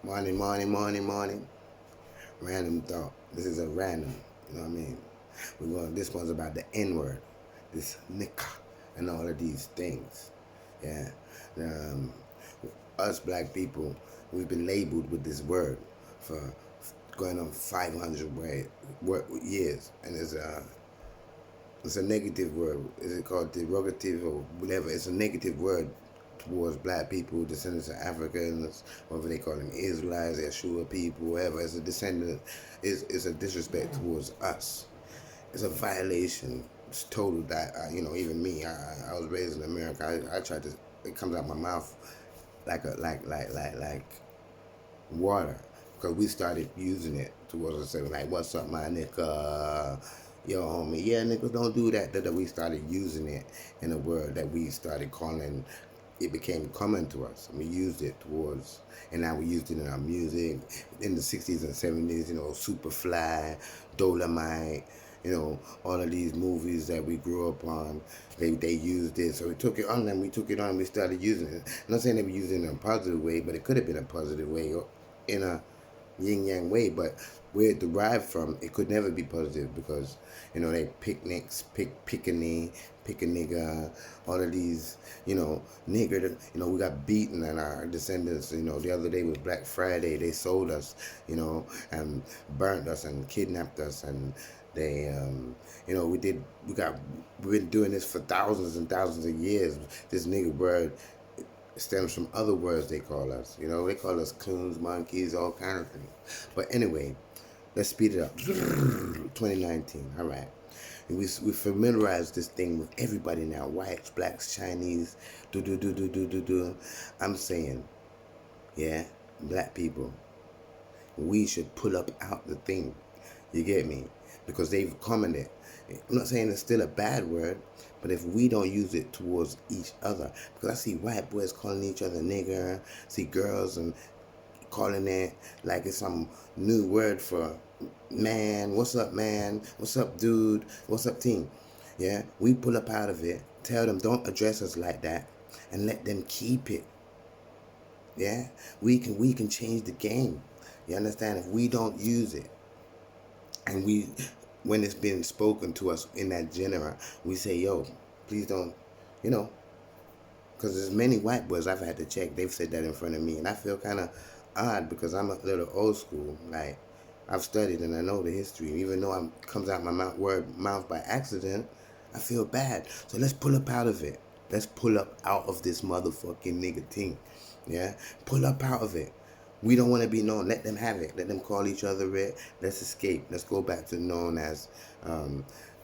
Morning, morning, morning, morning. Random thought. This is a random, you know what I mean? This one's about the N word, this nigga, and all of these things. Yeah. Um, us black people, we've been labeled with this word for going on 500 years. And it's a negative word. Is it called derogative or whatever? It's a negative word towards black people, descendants of Africans, whatever they call them, Israelites, Yeshua people, whatever. It's a descendant. It's a disrespect towards us. It's a violation. It's total that even me. I was raised in America. I tried to. It comes out my mouth like water because we started using it towards us saying like, "What's up, my nigga?" Yo, homie, yeah, niggas don't do that. That we started using it in a word that we started calling. It became common to us. And we used it towards, and now we used it in our music in the '60s and '70s. Superfly, Dolomite. All of these movies that we grew up on, they used it. So we took it on them. We took it on. We started using it. I'm not saying they were using it in a positive way, but it could have been a positive way in a yin yang way, but where it derived from, it could never be positive because they picnics, pick a knee, pick a nigga, all of these, nigger. We got beaten and our descendants. The other day was Black Friday. They sold us, and burnt us and kidnapped us and. They, we've been doing this for thousands and thousands of years. This nigga word stems from other words they call us. They call us coons, monkeys, all kind of things. But anyway, let's speed it up. 2019. All right. And we familiarize this thing with everybody now. Whites, blacks, Chinese. Do. I'm saying, yeah, black people, we should pull up out the thing. You get me? Because they've commented. I'm not saying it's still a bad word, but if we don't use it towards each other, because I see white boys calling each other nigger, see girls and calling it like it's some new word for man. What's up, man? What's up, dude? What's up, team? Yeah, we pull up out of it. Tell them don't address us like that, and let them keep it. Yeah, we can change the game. You understand? If we don't use it, and when it's been spoken to us in that genre, we say, yo, please don't, you know, because there's many white boys I've had to check. They've said that in front of me, and I feel kind of odd because I'm a little old school. Like I've studied and I know the history. Even though it comes out my mouth by accident, I feel bad. So let's pull up out of it. Let's pull up out of this motherfucking nigga thing. Yeah, pull up out of it. We don't want to be known. Let them have it. Let them call each other it. Let's escape. Let's go back to known as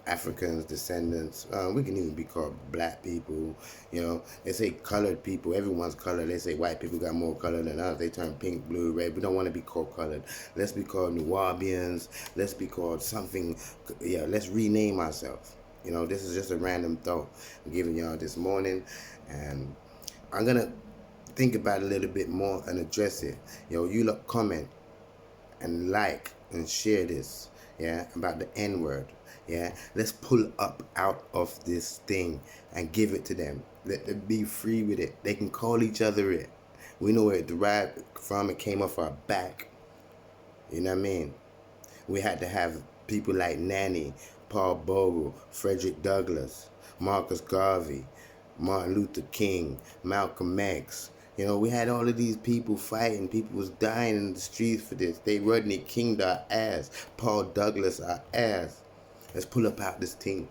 Africans, descendants. We can even be called black people. They say colored people. Everyone's colored. They say white people got more color than us. They turn pink, blue, red. We don't want to be called colored. Let's be called Nubians. Let's be called something. Yeah, let's rename ourselves. This is just a random thought I'm giving y'all this morning. And I'm going to think about it a little bit more and address it. You look, comment and like and share this, yeah, about the N word. Yeah, let's pull up out of this thing and give it to them. Let them be free with it. They can call each other it. We know where it derived from. It came off our back. You know what I mean? We had to have people like Nanny, Paul Bogle, Frederick Douglass, Marcus Garvey, Martin Luther King, Malcolm X. We had all of these people fighting. People was dying in the streets for this. They Rodney King'd our ass. Paul Douglas our ass. Let's pull up out this team.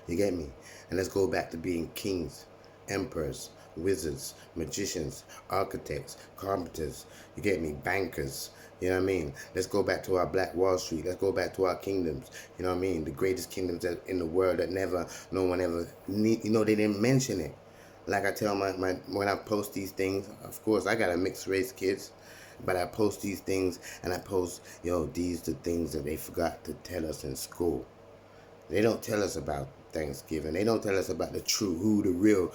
You get me? And let's go back to being kings, emperors, wizards, magicians, architects, carpenters. You get me? Bankers. You know what I mean? Let's go back to our Black Wall Street. Let's go back to our kingdoms. You know what I mean? The greatest kingdoms in the world that no one ever need. They didn't mention it. Like I tell my when I post these things, of course I got a mixed race kids, but I post these things and I post, these the things that they forgot to tell us in school. They don't tell us about Thanksgiving. They don't tell us about who the real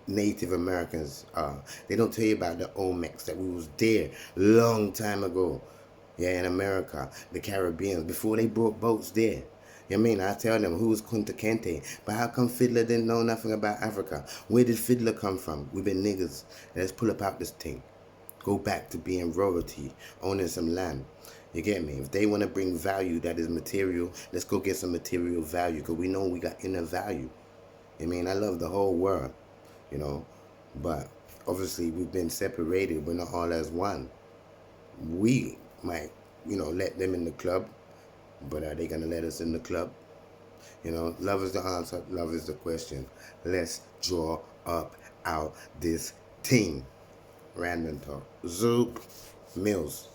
Native Americans are. They don't tell you about the Olmecs that we was there long time ago. Yeah, in America, the Caribbeans, before they brought boats there. You know what I mean? I tell them who was Kunta Kinte. But how come Fiddler didn't know nothing about Africa? Where did Fiddler come from? We've been niggas. Let's pull up out this thing. go back to being royalty, owning some land. You get me? If they want to bring value that is material, let's go get some material value because we know we got inner value. I mean, I love the whole world, you know, but obviously we've been separated. We're not all as one. We might, let them in the club, but are they going to let us in the club? Love is the answer. Love is the question. Let's draw up out this team. Random talk. Zoop Mills.